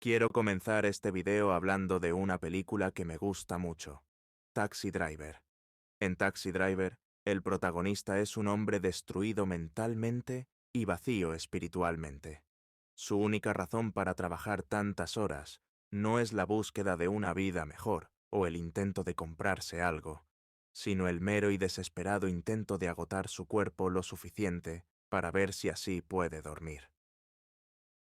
Quiero comenzar este video hablando de una película que me gusta mucho, Taxi Driver. En Taxi Driver, el protagonista es un hombre destruido mentalmente y vacío espiritualmente. Su única razón para trabajar tantas horas no es la búsqueda de una vida mejor o el intento de comprarse algo, sino el mero y desesperado intento de agotar su cuerpo lo suficiente para ver si así puede dormir.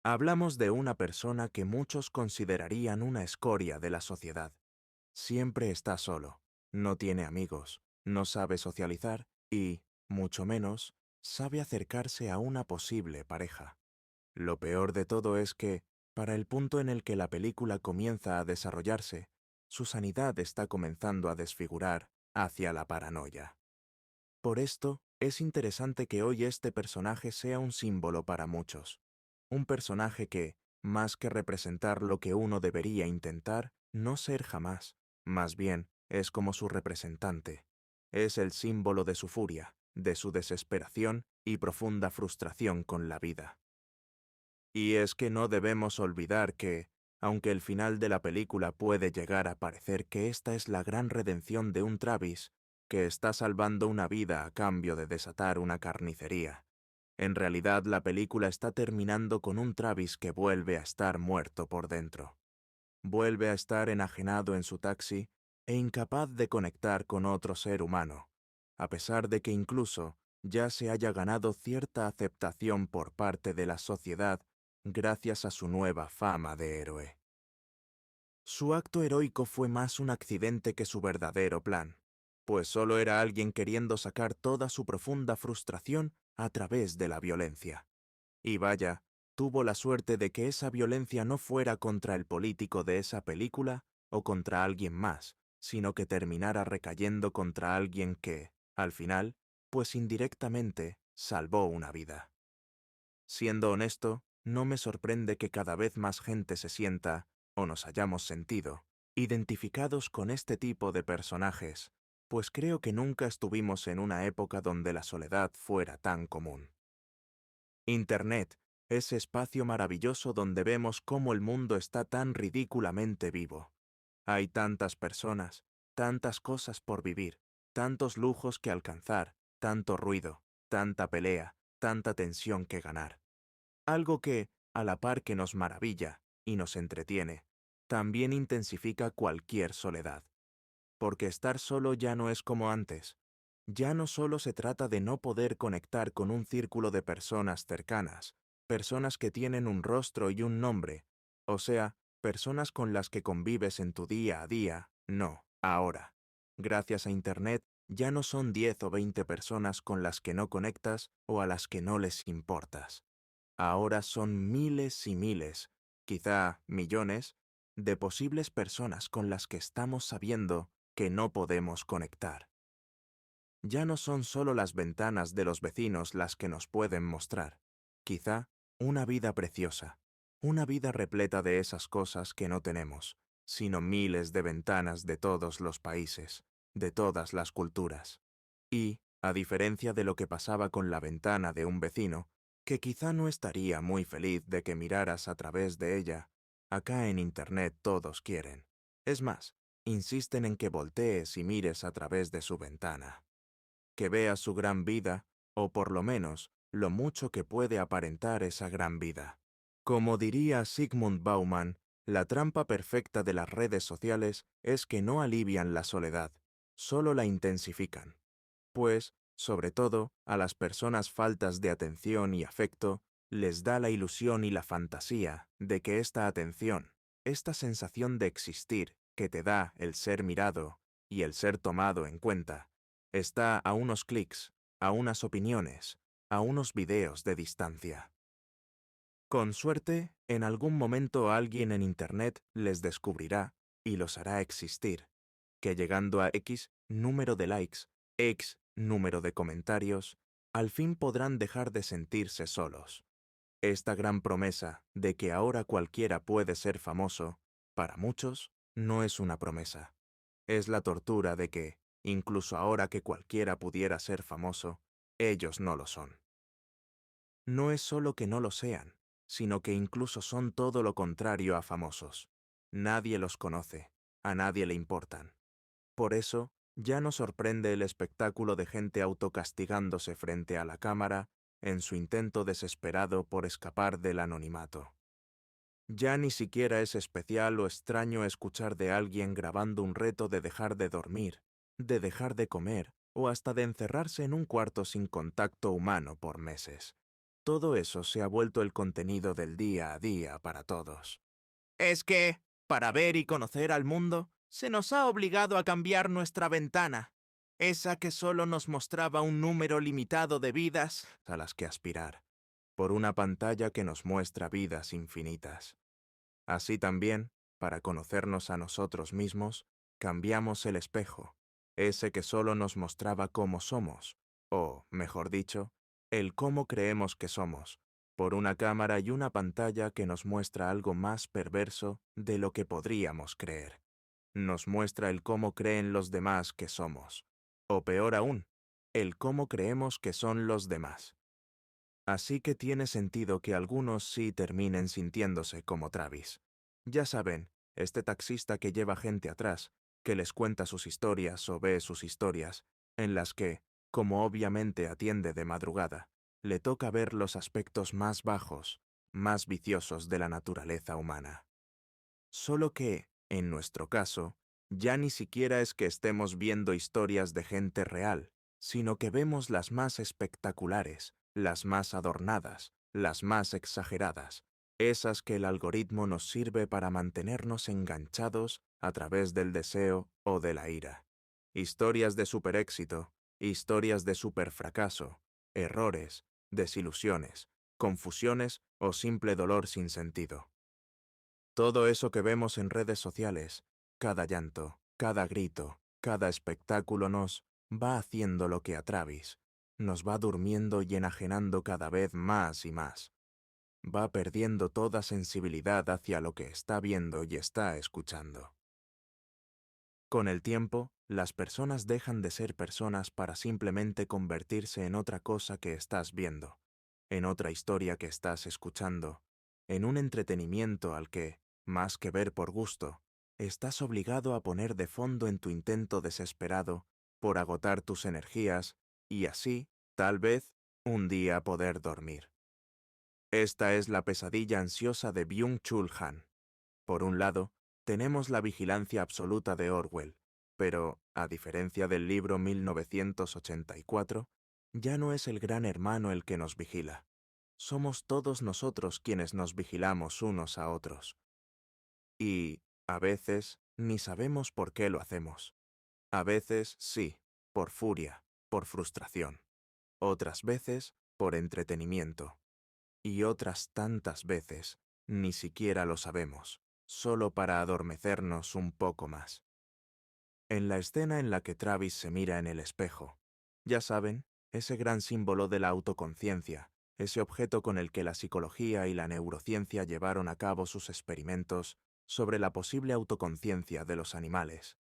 Hablamos de una persona que muchos considerarían una escoria de la sociedad. Siempre está solo, no tiene amigos, no sabe socializar y, mucho menos, sabe acercarse a una posible pareja. Lo peor de todo es que, para el punto en el que la película comienza a desarrollarse, su sanidad está comenzando a desfigurar hacia la paranoia. Por esto, es interesante que hoy este personaje sea un símbolo para muchos. Un personaje que, más que representar lo que uno debería intentar, no ser jamás, más bien es como su representante. Es el símbolo de su furia, de su desesperación y profunda frustración con la vida. Y es que no debemos olvidar que, aunque el final de la película puede llegar a parecer que esta es la gran redención de un Travis, que está salvando una vida a cambio de desatar una carnicería, en realidad la película está terminando con un Travis que vuelve a estar muerto por dentro. Vuelve a estar enajenado en su taxi e incapaz de conectar con otro ser humano, a pesar de que incluso ya se haya ganado cierta aceptación por parte de la sociedad gracias a su nueva fama de héroe. Su acto heroico fue más un accidente que su verdadero plan, pues solo era alguien queriendo sacar toda su profunda frustración a través de la violencia. Y vaya, tuvo la suerte de que esa violencia no fuera contra el político de esa película o contra alguien más, sino que terminara recayendo contra alguien que, al final, pues indirectamente, salvó una vida. Siendo honesto, no me sorprende que cada vez más gente se sienta, o nos hayamos sentido, identificados con este tipo de personajes, pues creo que nunca estuvimos en una época donde la soledad fuera tan común. Internet, ese espacio maravilloso donde vemos cómo el mundo está tan ridículamente vivo. Hay tantas personas, tantas cosas por vivir, tantos lujos que alcanzar, tanto ruido, tanta pelea, tanta tensión que ganar. Algo que, a la par que nos maravilla y nos entretiene, también intensifica cualquier soledad. Porque estar solo ya no es como antes. Ya no solo se trata de no poder conectar con un círculo de personas cercanas, personas que tienen un rostro y un nombre, o sea, personas con las que convives en tu día a día, no, ahora. Gracias a Internet, ya no son 10 o 20 personas con las que no conectas o a las que no les importas. Ahora son miles y miles, quizá millones, de posibles personas con las que estamos sabiendo que no podemos conectar. Ya no son solo las ventanas de los vecinos las que nos pueden mostrar, quizá una vida preciosa, una vida repleta de esas cosas que no tenemos, sino miles de ventanas de todos los países, de todas las culturas. Y, a diferencia de lo que pasaba con la ventana de un vecino, que quizá no estaría muy feliz de que miraras a través de ella, acá en Internet todos quieren. Es más, insisten en que voltees y mires a través de su ventana, que veas su gran vida, o por lo menos, lo mucho que puede aparentar esa gran vida. Como diría Zygmunt Bauman, la trampa perfecta de las redes sociales es que no alivian la soledad, solo la intensifican. Pues, sobre todo, a las personas faltas de atención y afecto, les da la ilusión y la fantasía de que esta atención, esta sensación de existir que te da el ser mirado y el ser tomado en cuenta, está a unos clics, a unas opiniones, a unos videos de distancia. Con suerte, en algún momento alguien en Internet les descubrirá y los hará existir, que llegando a X número de likes, X número de comentarios, al fin podrán dejar de sentirse solos. Esta gran promesa de que ahora cualquiera puede ser famoso, para muchos, no es una promesa. Es la tortura de que, incluso ahora que cualquiera pudiera ser famoso, ellos no lo son. No es solo que no lo sean, sino que incluso son todo lo contrario a famosos. Nadie los conoce, a nadie le importan. Por eso, ya no sorprende el espectáculo de gente autocastigándose frente a la cámara en su intento desesperado por escapar del anonimato. Ya ni siquiera es especial o extraño escuchar de alguien grabando un reto de dejar de dormir, de dejar de comer o hasta de encerrarse en un cuarto sin contacto humano por meses. Todo eso se ha vuelto el contenido del día a día para todos. Es que, para ver y conocer al mundo, se nos ha obligado a cambiar nuestra ventana, esa que solo nos mostraba un número limitado de vidas a las que aspirar, por una pantalla que nos muestra vidas infinitas. Así también, para conocernos a nosotros mismos, cambiamos el espejo, ese que solo nos mostraba cómo somos, o, mejor dicho, el cómo creemos que somos, por una cámara y una pantalla que nos muestra algo más perverso de lo que podríamos creer. Nos muestra el cómo creen los demás que somos, o peor aún, el cómo creemos que son los demás. Así que tiene sentido que algunos sí terminen sintiéndose como Travis. Ya saben, este taxista que lleva gente atrás, que les cuenta sus historias o ve sus historias, en las que, como obviamente atiende de madrugada, le toca ver los aspectos más bajos, más viciosos de la naturaleza humana. Solo que, en nuestro caso, ya ni siquiera es que estemos viendo historias de gente real, sino que vemos las más espectaculares, las más adornadas, las más exageradas, esas que el algoritmo nos sirve para mantenernos enganchados a través del deseo o de la ira. Historias de superéxito, historias de superfracaso, errores, desilusiones, confusiones o simple dolor sin sentido. Todo eso que vemos en redes sociales, cada llanto, cada grito, cada espectáculo nos va haciendo lo que a Travis, nos va durmiendo y enajenando cada vez más y más. Va perdiendo toda sensibilidad hacia lo que está viendo y está escuchando. Con el tiempo, las personas dejan de ser personas para simplemente convertirse en otra cosa que estás viendo, en otra historia que estás escuchando, en un entretenimiento al que, más que ver por gusto, estás obligado a poner de fondo en tu intento desesperado por agotar tus energías y así, tal vez, un día poder dormir. Esta es la pesadilla ansiosa de Byung-Chul Han. Por un lado, tenemos la vigilancia absoluta de Orwell, pero, a diferencia del libro 1984, ya no es el gran hermano el que nos vigila. Somos todos nosotros quienes nos vigilamos unos a otros. Y, a veces, ni sabemos por qué lo hacemos. A veces, sí, por furia, por frustración. Otras veces, por entretenimiento. Y otras tantas veces, ni siquiera lo sabemos, solo para adormecernos un poco más. En la escena en la que Travis se mira en el espejo, ya saben, ese gran símbolo de la autoconciencia, ese objeto con el que la psicología y la neurociencia llevaron a cabo sus experimentos sobre la posible autoconciencia de los animales.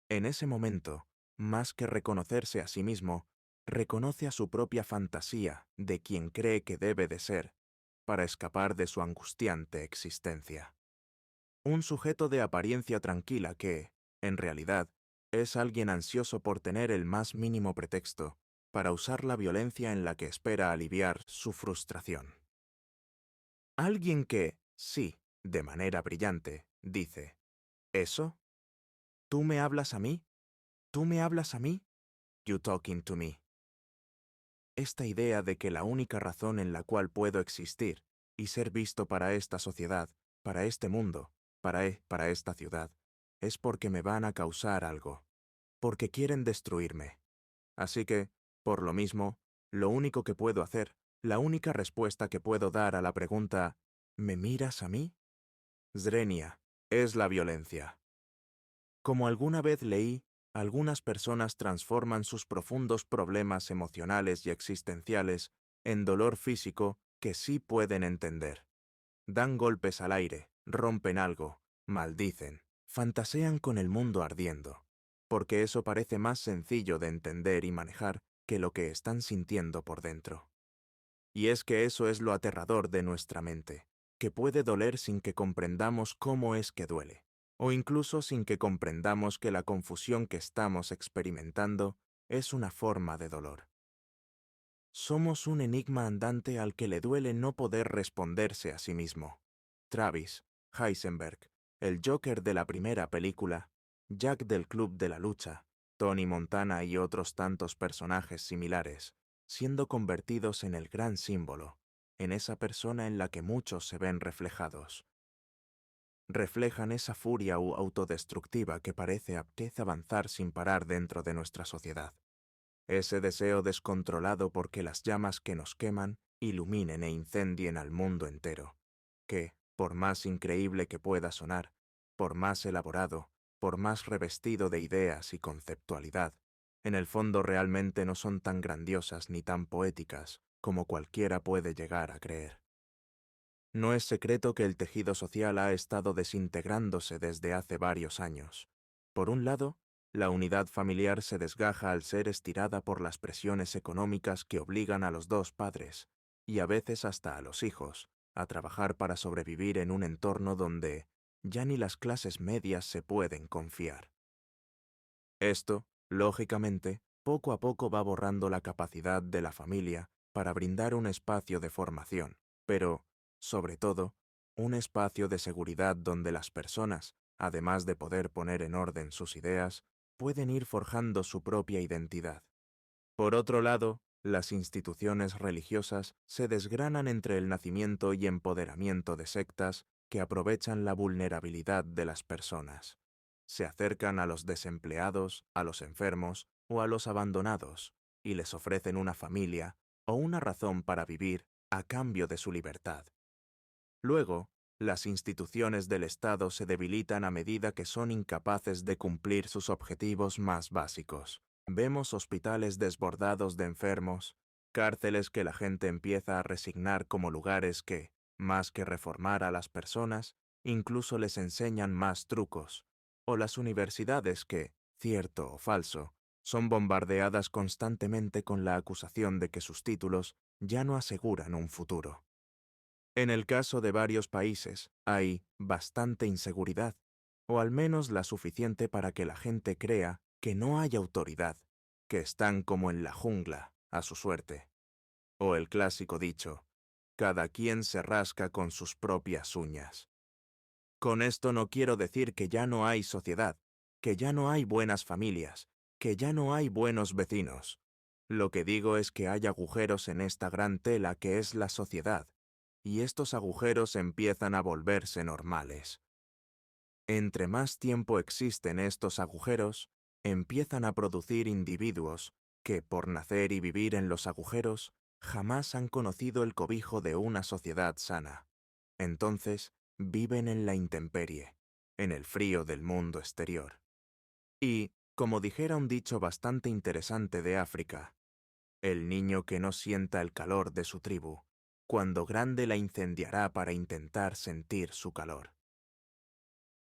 En ese momento, más que reconocerse a sí mismo, reconoce a su propia fantasía de quien cree que debe de ser, para escapar de su angustiante existencia. Un sujeto de apariencia tranquila que, en realidad, es alguien ansioso por tener el más mínimo pretexto para usar la violencia en la que espera aliviar su frustración. Alguien que, sí, de manera brillante, dice, ¿eso? ¿Tú me hablas a mí? ¿Tú me hablas a mí? You talking to me. Esta idea de que la única razón en la cual puedo existir y ser visto para esta sociedad, para este mundo, para esta ciudad, es porque me van a causar algo, porque quieren destruirme. Así que, por lo mismo, lo único que puedo hacer, la única respuesta que puedo dar a la pregunta ¿me miras a mí? Zrenia, es la violencia. Como alguna vez leí, algunas personas transforman sus profundos problemas emocionales y existenciales en dolor físico que sí pueden entender. Dan golpes al aire, rompen algo, maldicen, fantasean con el mundo ardiendo, porque eso parece más sencillo de entender y manejar que lo que están sintiendo por dentro. Y es que eso es lo aterrador de nuestra mente, que puede doler sin que comprendamos cómo es que duele, o incluso sin que comprendamos que la confusión que estamos experimentando es una forma de dolor. Somos un enigma andante al que le duele no poder responderse a sí mismo. Travis, Heisenberg, el Joker de la primera película, Jack del Club de la Lucha, Tony Montana y otros tantos personajes similares, siendo convertidos en el gran símbolo, en esa persona en la que muchos se ven reflejados. Reflejan esa furia autodestructiva que parece aptez avanzar sin parar dentro de nuestra sociedad. Ese deseo descontrolado porque las llamas que nos queman iluminen e incendien al mundo entero, que, por más increíble que pueda sonar, por más elaborado, por más revestido de ideas y conceptualidad, en el fondo realmente no son tan grandiosas ni tan poéticas como cualquiera puede llegar a creer. No es secreto que el tejido social ha estado desintegrándose desde hace varios años. Por un lado, la unidad familiar se desgaja al ser estirada por las presiones económicas que obligan a los dos padres, y a veces hasta a los hijos, a trabajar para sobrevivir en un entorno donde ya ni las clases medias se pueden confiar. Esto, lógicamente, poco a poco va borrando la capacidad de la familia para brindar un espacio de formación, pero, sobre todo, un espacio de seguridad donde las personas, además de poder poner en orden sus ideas, pueden ir forjando su propia identidad. Por otro lado, las instituciones religiosas se desgranan entre el nacimiento y empoderamiento de sectas que aprovechan la vulnerabilidad de las personas. Se acercan a los desempleados, a los enfermos o a los abandonados y les ofrecen una familia o una razón para vivir a cambio de su libertad. Luego, las instituciones del Estado se debilitan a medida que son incapaces de cumplir sus objetivos más básicos. Vemos hospitales desbordados de enfermos, cárceles que la gente empieza a resignar como lugares que, más que reformar a las personas, incluso les enseñan más trucos, o las universidades que, cierto o falso, son bombardeadas constantemente con la acusación de que sus títulos ya no aseguran un futuro. En el caso de varios países, hay bastante inseguridad, o al menos la suficiente para que la gente crea que no hay autoridad, que están como en la jungla, a su suerte. O el clásico dicho, cada quien se rasca con sus propias uñas. Con esto no quiero decir que ya no hay sociedad, que ya no hay buenas familias, que ya no hay buenos vecinos. Lo que digo es que hay agujeros en esta gran tela que es la sociedad, y estos agujeros empiezan a volverse normales. Entre más tiempo existen estos agujeros, empiezan a producir individuos que, por nacer y vivir en los agujeros, jamás han conocido el cobijo de una sociedad sana. Entonces, viven en la intemperie, en el frío del mundo exterior. Y, como dijera un dicho bastante interesante de África, el niño que no sienta el calor de su tribu, cuando grande la incendiará para intentar sentir su calor.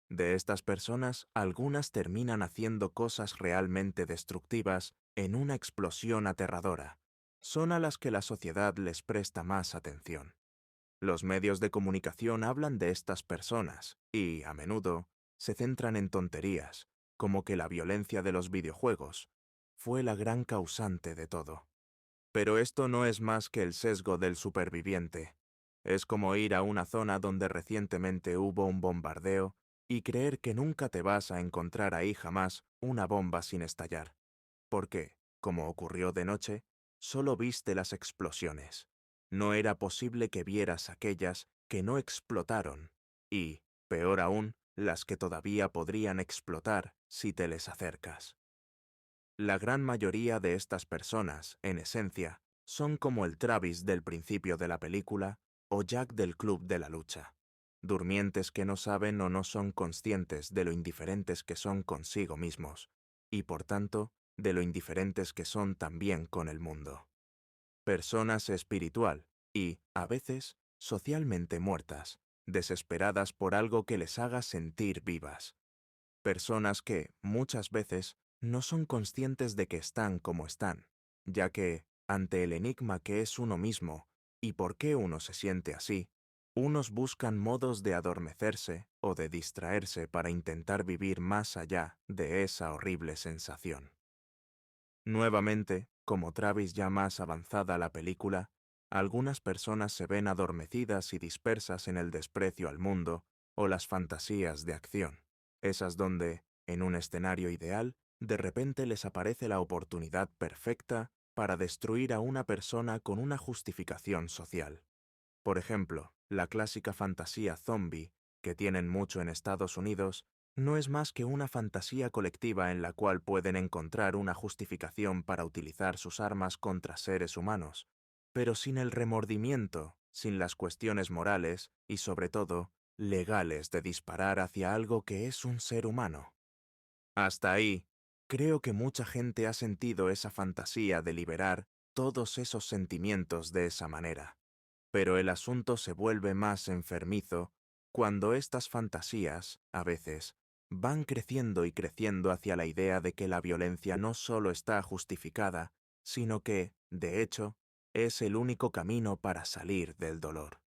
De estas personas, algunas terminan haciendo cosas realmente destructivas en una explosión aterradora. Son a las que la sociedad les presta más atención. Los medios de comunicación hablan de estas personas y, a menudo, se centran en tonterías, como que la violencia de los videojuegos fue la gran causante de todo. Pero esto no es más que el sesgo del superviviente. Es como ir a una zona donde recientemente hubo un bombardeo y creer que nunca te vas a encontrar ahí jamás una bomba sin estallar. Porque, como ocurrió de noche, solo viste las explosiones. No era posible que vieras aquellas que no explotaron y, peor aún, las que todavía podrían explotar si te les acercas. La gran mayoría de estas personas, en esencia, son como el Travis del principio de la película o Jack del Club de la Lucha, durmientes que no saben o no son conscientes de lo indiferentes que son consigo mismos, y por tanto, de lo indiferentes que son también con el mundo. Personas espiritual y, a veces, socialmente muertas, desesperadas por algo que les haga sentir vivas. Personas que, muchas veces, no son conscientes de que están como están, ya que, ante el enigma que es uno mismo y por qué uno se siente así, Unos buscan modos de adormecerse o de distraerse para intentar vivir más allá de esa horrible sensación. Nuevamente, como Travis ya más avanzada la película, algunas personas se ven adormecidas y dispersas en el desprecio al mundo o las fantasías de acción, esas donde, en un escenario ideal, de repente les aparece la oportunidad perfecta para destruir a una persona con una justificación social. Por ejemplo, la clásica fantasía zombie, que tienen mucho en Estados Unidos, no es más que una fantasía colectiva en la cual pueden encontrar una justificación para utilizar sus armas contra seres humanos, pero sin el remordimiento, sin las cuestiones morales y, sobre todo, legales de disparar hacia algo que es un ser humano. Hasta ahí, creo que mucha gente ha sentido esa fantasía de liberar todos esos sentimientos de esa manera. Pero el asunto se vuelve más enfermizo cuando estas fantasías, a veces, van creciendo y creciendo hacia la idea de que la violencia no solo está justificada, sino que, de hecho, es el único camino para salir del dolor.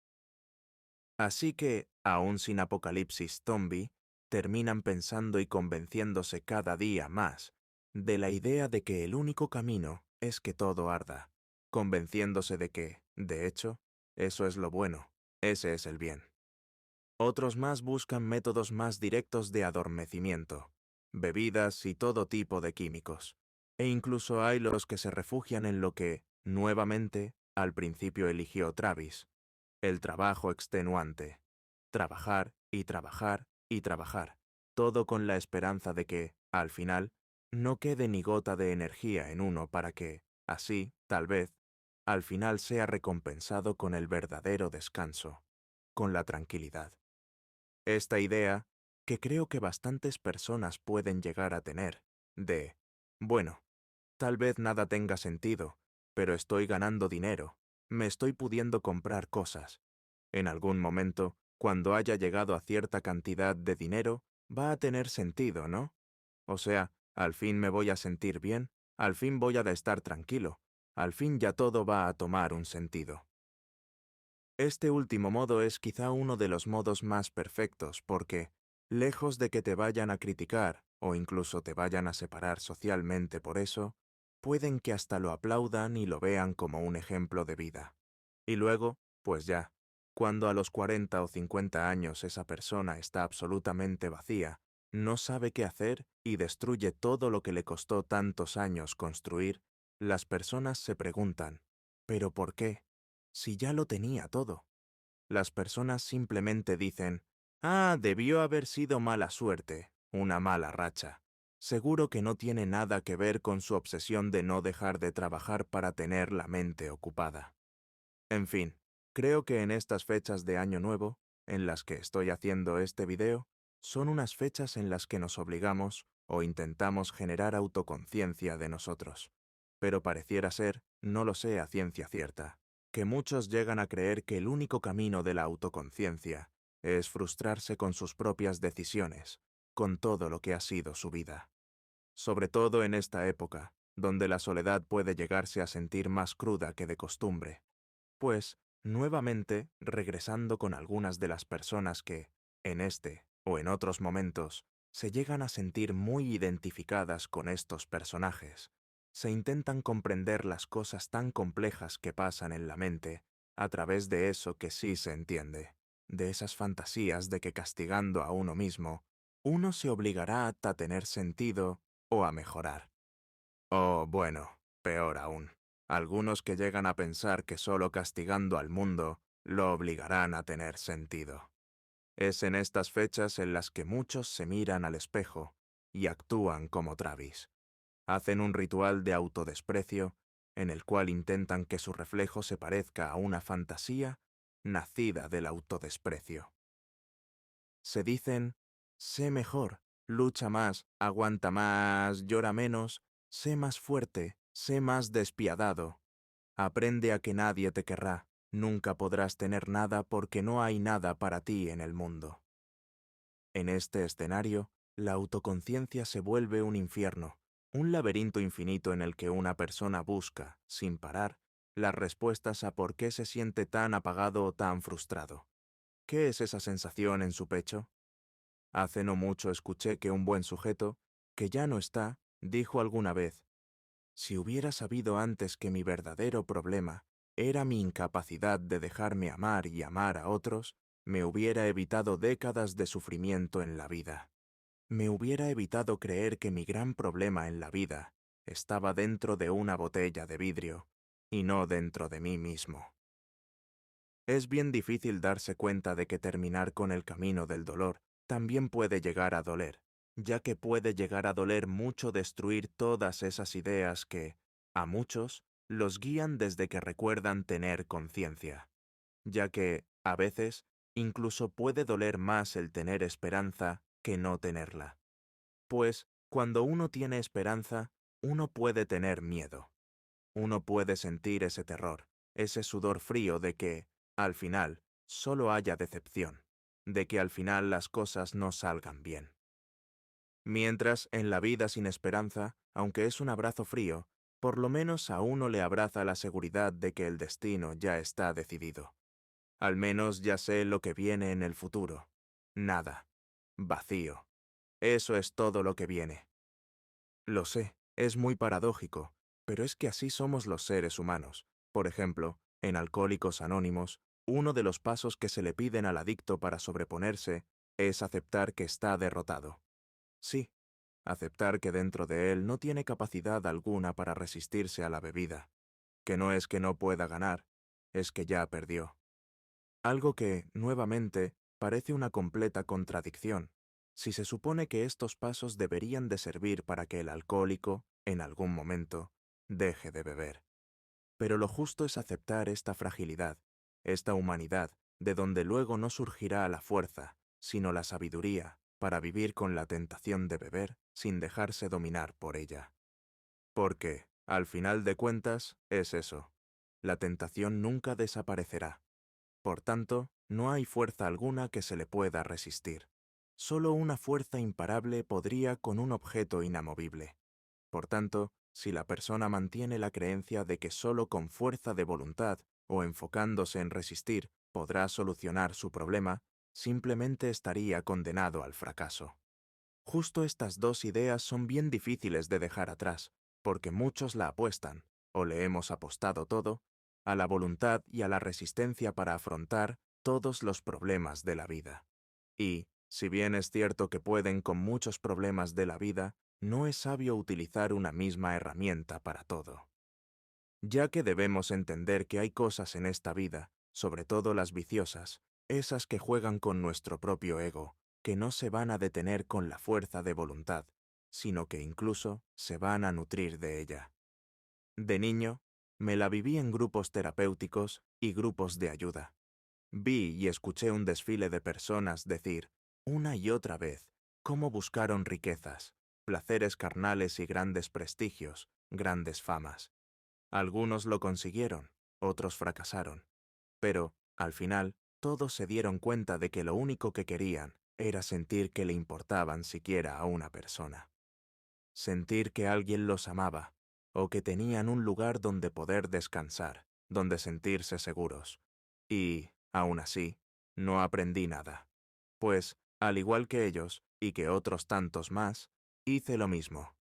Así que, aún sin apocalipsis zombie, terminan pensando y convenciéndose cada día más de la idea de que el único camino es que todo arda, convenciéndose de que, de hecho, eso es lo bueno, ese es el bien. Otros más buscan métodos más directos de adormecimiento, bebidas y todo tipo de químicos. E incluso hay los que se refugian en lo que, nuevamente, al principio eligió Travis, el trabajo extenuante. Trabajar y trabajar y trabajar, todo con la esperanza de que, al final, no quede ni gota de energía en uno para que, así, tal vez, al final sea recompensado con el verdadero descanso, con la tranquilidad. Esta idea, que creo que bastantes personas pueden llegar a tener, de, bueno, tal vez nada tenga sentido, pero estoy ganando dinero, me estoy pudiendo comprar cosas. En algún momento, cuando haya llegado a cierta cantidad de dinero, va a tener sentido, ¿no? O sea, al fin me voy a sentir bien, al fin voy a estar tranquilo, al fin ya todo va a tomar un sentido. Este último modo es quizá uno de los modos más perfectos porque, lejos de que te vayan a criticar o incluso te vayan a separar socialmente por eso, pueden que hasta lo aplaudan y lo vean como un ejemplo de vida. Y luego, pues ya, cuando a los 40 o 50 años esa persona está absolutamente vacía, no sabe qué hacer y destruye todo lo que le costó tantos años construir, las personas se preguntan, ¿pero por qué? Si ya lo tenía todo. Las personas simplemente dicen, ah, debió haber sido mala suerte, una mala racha. Seguro que no tiene nada que ver con su obsesión de no dejar de trabajar para tener la mente ocupada. En fin, creo que en estas fechas de Año Nuevo, en las que estoy haciendo este video, son unas fechas en las que nos obligamos o intentamos generar autoconciencia de nosotros. Pero pareciera ser, no lo sé a ciencia cierta, que muchos llegan a creer que el único camino de la autoconciencia es frustrarse con sus propias decisiones, con todo lo que ha sido su vida. Sobre todo en esta época, donde la soledad puede llegarse a sentir más cruda que de costumbre. Pues, nuevamente, regresando con algunas de las personas que, en este o en otros momentos, se llegan a sentir muy identificadas con estos personajes, se intentan comprender las cosas tan complejas que pasan en la mente a través de eso que sí se entiende, de esas fantasías de que castigando a uno mismo, uno se obligará a tener sentido o a mejorar. O bueno, peor aún, algunos que llegan a pensar que solo castigando al mundo lo obligarán a tener sentido. Es en estas fechas en las que muchos se miran al espejo y actúan como Travis. Hacen un ritual de autodesprecio en el cual intentan que su reflejo se parezca a una fantasía nacida del autodesprecio. Se dicen, sé mejor, lucha más, aguanta más, llora menos, sé más fuerte, sé más despiadado. Aprende a que nadie te querrá, nunca podrás tener nada porque no hay nada para ti en el mundo. En este escenario, la autoconciencia se vuelve un infierno, un laberinto infinito en el que una persona busca, sin parar, las respuestas a por qué se siente tan apagado o tan frustrado. ¿Qué es esa sensación en su pecho? Hace no mucho escuché que un buen sujeto, que ya no está, dijo alguna vez: si hubiera sabido antes que mi verdadero problema era mi incapacidad de dejarme amar y amar a otros, me hubiera evitado décadas de sufrimiento en la vida. Me hubiera evitado creer que mi gran problema en la vida estaba dentro de una botella de vidrio y no dentro de mí mismo. Es bien difícil darse cuenta de que terminar con el camino del dolor también puede llegar a doler, ya que puede llegar a doler mucho destruir todas esas ideas que, a muchos, los guían desde que recuerdan tener conciencia, ya que, a veces, incluso puede doler más el tener esperanza que no tenerla. Pues, cuando uno tiene esperanza, uno puede tener miedo. Uno puede sentir ese terror, ese sudor frío de que, al final, solo haya decepción, de que al final las cosas no salgan bien. Mientras, en la vida sin esperanza, aunque es un abrazo frío, por lo menos a uno le abraza la seguridad de que el destino ya está decidido. Al menos ya sé lo que viene en el futuro. Nada. Vacío. Eso es todo lo que viene. Lo sé, es muy paradójico, pero es que así somos los seres humanos. Por ejemplo, en Alcohólicos Anónimos, uno de los pasos que se le piden al adicto para sobreponerse es aceptar que está derrotado. Sí, aceptar que dentro de él no tiene capacidad alguna para resistirse a la bebida, que no es que no pueda ganar, es que ya perdió. Algo que, nuevamente, parece una completa contradicción, si se supone que estos pasos deberían de servir para que el alcohólico, en algún momento, deje de beber. Pero lo justo es aceptar esta fragilidad, esta humanidad, de donde luego no surgirá la fuerza, sino la sabiduría, para vivir con la tentación de beber sin dejarse dominar por ella. Porque, al final de cuentas, es eso. La tentación nunca desaparecerá. Por tanto, no hay fuerza alguna que se le pueda resistir. Solo una fuerza imparable podría con un objeto inamovible. Por tanto, si la persona mantiene la creencia de que solo con fuerza de voluntad o enfocándose en resistir podrá solucionar su problema, simplemente estaría condenado al fracaso. Justo estas dos ideas son bien difíciles de dejar atrás, porque muchos la apuestan, o le hemos apostado todo, a la voluntad y a la resistencia para afrontar todos los problemas de la vida. Y, si bien es cierto que pueden con muchos problemas de la vida, no es sabio utilizar una misma herramienta para todo. Ya que debemos entender que hay cosas en esta vida, sobre todo las viciosas, esas que juegan con nuestro propio ego, que no se van a detener con la fuerza de voluntad, sino que incluso se van a nutrir de ella. De niño, me la viví en grupos terapéuticos y grupos de ayuda. Vi y escuché un desfile de personas decir, una y otra vez, cómo buscaron riquezas, placeres carnales y grandes prestigios, grandes famas. Algunos lo consiguieron, otros fracasaron. Pero, al final, todos se dieron cuenta de que lo único que querían era sentir que le importaban siquiera a una persona. Sentir que alguien los amaba, o que tenían un lugar donde poder descansar, donde sentirse seguros. Y, aún así, no aprendí nada. Pues, al igual que ellos, y que otros tantos más, hice lo mismo.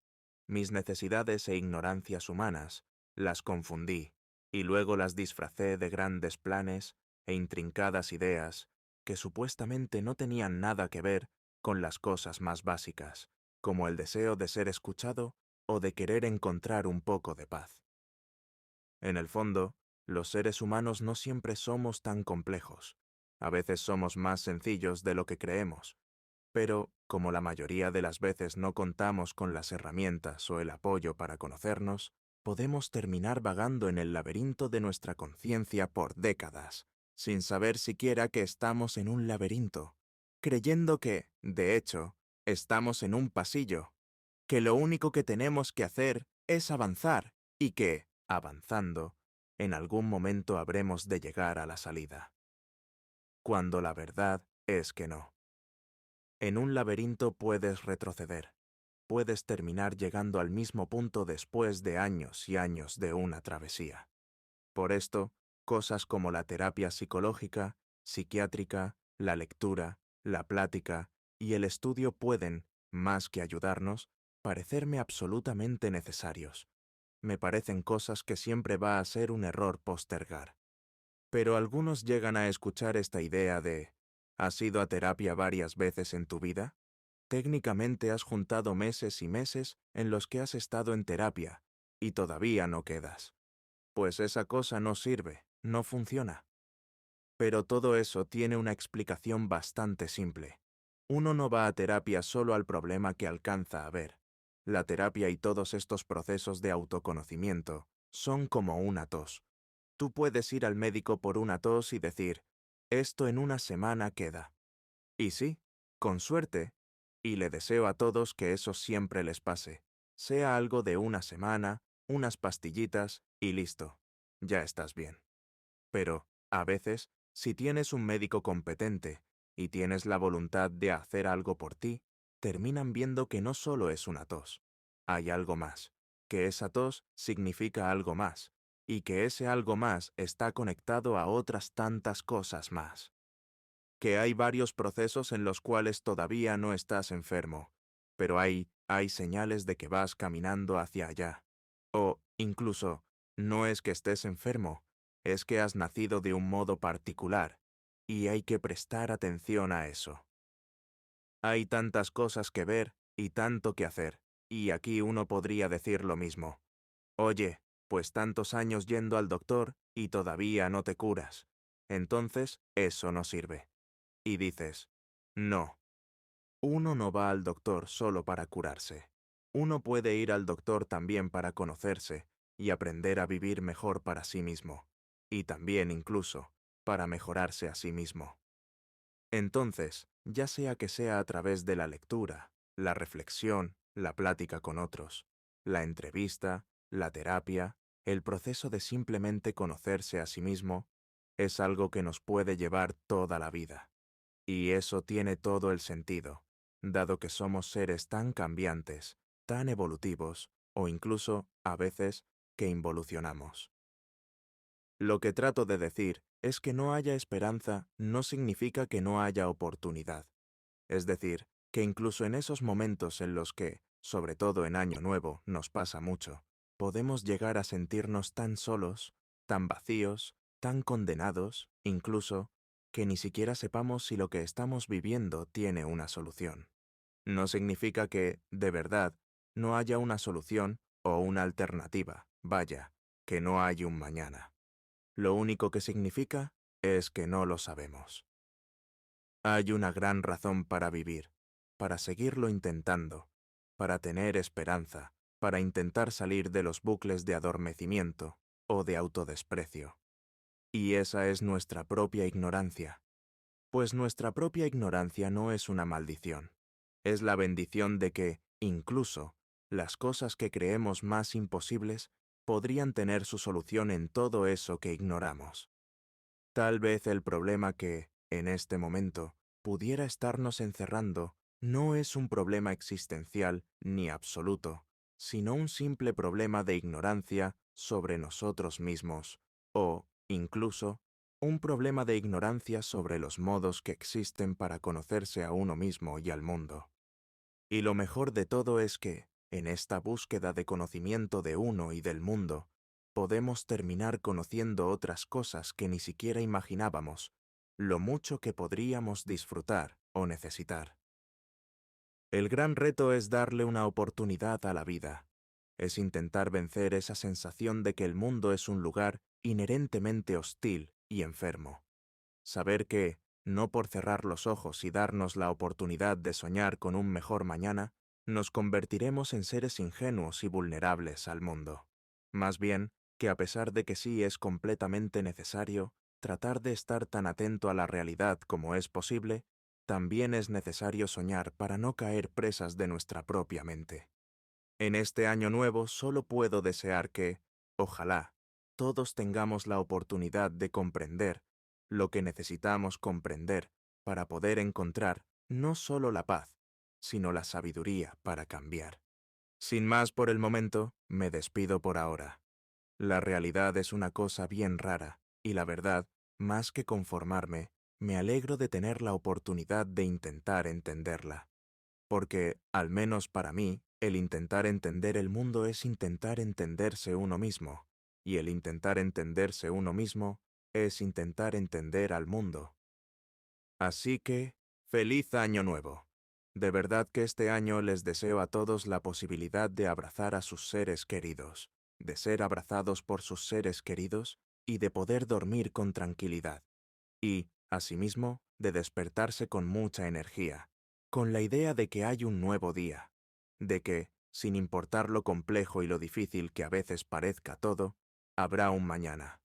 Mis necesidades e ignorancias humanas las confundí, y luego las disfracé de grandes planes e intrincadas ideas que supuestamente no tenían nada que ver con las cosas más básicas, como el deseo de ser escuchado o de querer encontrar un poco de paz. En el fondo, los seres humanos no siempre somos tan complejos. A veces somos más sencillos de lo que creemos, pero, como la mayoría de las veces no contamos con las herramientas o el apoyo para conocernos, podemos terminar vagando en el laberinto de nuestra conciencia por décadas, sin saber siquiera que estamos en un laberinto, creyendo que, de hecho, estamos en un pasillo, que lo único que tenemos que hacer es avanzar y que, avanzando, en algún momento habremos de llegar a la salida. Cuando la verdad es que no. En un laberinto puedes retroceder, puedes terminar llegando al mismo punto después de años y años de una travesía. Por esto, cosas como la terapia psicológica, psiquiátrica, La lectura, la plática y el estudio pueden, más que ayudarnos, parecerme absolutamente necesarios. Me parecen cosas que siempre va a ser un error postergar. Pero algunos llegan a escuchar esta idea de ¿has ido a terapia varias veces en tu vida? Técnicamente has juntado meses y meses en los que has estado en terapia y todavía no quedas. Pues esa cosa no sirve, no funciona. Pero todo eso tiene una explicación bastante simple. Uno no va a terapia solo al problema que alcanza a ver. La terapia y todos estos procesos de autoconocimiento son como una tos. Tú puedes ir al médico por una tos y decir, esto en una semana queda. Y sí, con suerte, y le deseo a todos que eso siempre les pase, sea algo de una semana, unas pastillitas y listo, ya estás bien. Pero, a veces, si tienes un médico competente y tienes la voluntad de hacer algo por ti, terminan viendo que no solo es una tos, hay algo más, que esa tos significa algo más, y que ese algo más está conectado a otras tantas cosas más. Que hay varios procesos en los cuales todavía no estás enfermo, pero hay señales de que vas caminando hacia allá. O, incluso, no es que estés enfermo, es que has nacido de un modo particular, y hay que prestar atención a eso. Hay tantas cosas que ver y tanto que hacer, y aquí uno podría decir lo mismo. Oye, pues tantos años yendo al doctor y todavía no te curas. Entonces, eso no sirve. Y dices, no, uno no va al doctor solo para curarse. Uno puede ir al doctor también para conocerse y aprender a vivir mejor para sí mismo, y también incluso para mejorarse a sí mismo. Entonces, ya sea que sea a través de la lectura, la reflexión, la plática con otros, la entrevista, la terapia, el proceso de simplemente conocerse a sí mismo, es algo que nos puede llevar toda la vida. Y eso tiene todo el sentido, dado que somos seres tan cambiantes, tan evolutivos, o incluso, a veces, que involucionamos. Lo que trato de decir es que no haya esperanza no significa que no haya oportunidad. Es decir, que incluso en esos momentos en los que, sobre todo en Año Nuevo, nos pasa mucho, podemos llegar a sentirnos tan solos, tan vacíos, tan condenados, incluso, que ni siquiera sepamos si lo que estamos viviendo tiene una solución. No significa que, de verdad, no haya una solución o una alternativa, vaya, que no hay un mañana. Lo único que significa es que no lo sabemos. Hay una gran razón para vivir, para seguirlo intentando, para tener esperanza, para intentar salir de los bucles de adormecimiento o de autodesprecio. Y esa es nuestra propia ignorancia. Pues nuestra propia ignorancia no es una maldición. Es la bendición de que, incluso, las cosas que creemos más imposibles podrían tener su solución en todo eso que ignoramos. Tal vez el problema que, en este momento, pudiera estarnos encerrando no es un problema existencial ni absoluto, sino un simple problema de ignorancia sobre nosotros mismos, o, incluso, un problema de ignorancia sobre los modos que existen para conocerse a uno mismo y al mundo. Y lo mejor de todo es que, en esta búsqueda de conocimiento de uno y del mundo, podemos terminar conociendo otras cosas que ni siquiera imaginábamos, lo mucho que podríamos disfrutar o necesitar. El gran reto es darle una oportunidad a la vida. Es intentar vencer esa sensación de que el mundo es un lugar inherentemente hostil y enfermo. Saber que, no por cerrar los ojos y darnos la oportunidad de soñar con un mejor mañana, nos convertiremos en seres ingenuos y vulnerables al mundo. Más bien, que a pesar de que sí es completamente necesario tratar de estar tan atento a la realidad como es posible, también es necesario soñar para no caer presas de nuestra propia mente. En este año nuevo solo puedo desear que, ojalá, todos tengamos la oportunidad de comprender lo que necesitamos comprender para poder encontrar no solo la paz, sino la sabiduría para cambiar. Sin más por el momento, me despido por ahora. La realidad es una cosa bien rara, y la verdad, más que conformarme, Me alegro de tener la oportunidad de intentar entenderla, porque, al menos para mí, el intentar entender el mundo es intentar entenderse uno mismo, y el intentar entenderse uno mismo es intentar entender al mundo. Así que, ¡feliz Año Nuevo! De verdad que este año les deseo a todos la posibilidad de abrazar a sus seres queridos, de ser abrazados por sus seres queridos y de poder dormir con tranquilidad. Y, asimismo, de despertarse con mucha energía, con la idea de que hay un nuevo día, de que, sin importar lo complejo y lo difícil que a veces parezca todo, habrá un mañana.